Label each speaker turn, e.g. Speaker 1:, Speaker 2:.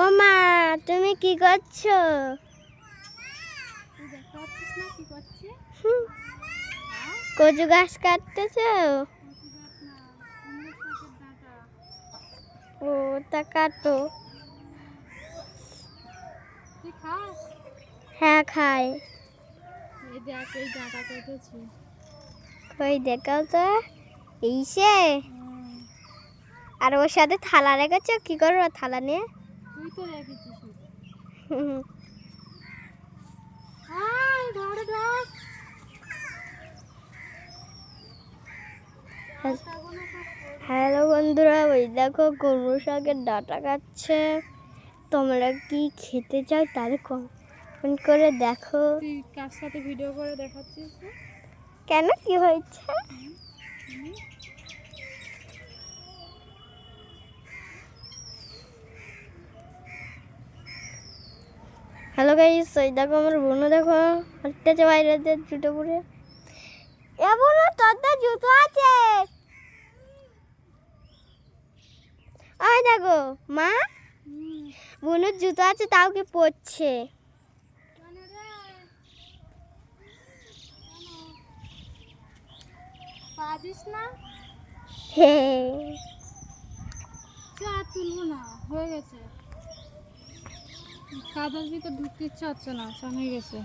Speaker 1: ও মা, তুমি কি করছো? কচু গাছ কাটতেছো? ও, তা কাটো। হ্যাঁ, খাই। কই দেখাও তো। এই সে, আর ওর সাথে থালা রেখেছো, কি করবো থালা নিয়ে? হ্যালো বন্ধুরা, ওই দেখো কুমড়ো শাকের ডাঁটা কাটছে। তোমরা কি খেতে চাও তাহলে কমেন্ট করে দেখো।
Speaker 2: কার সাথে ভিডিও করে দেখাচ্ছিস?
Speaker 1: কেন, কি হয়েছে? হ্যালো গাইস, ওই দেখো আমার বোনও দেখো হাঁটতেছে বাইরে জুতো পরে। এ বোনু, তোর তো জুতো আছে। ওই দেখো মা, বোনুর জুতো আছে তাও কি পরছে।
Speaker 2: তুলবো না, হয়ে গেছে। কাদার ভিতর ঢুকতে ইচ্ছা হচ্ছে না, চান হয়ে গেছে।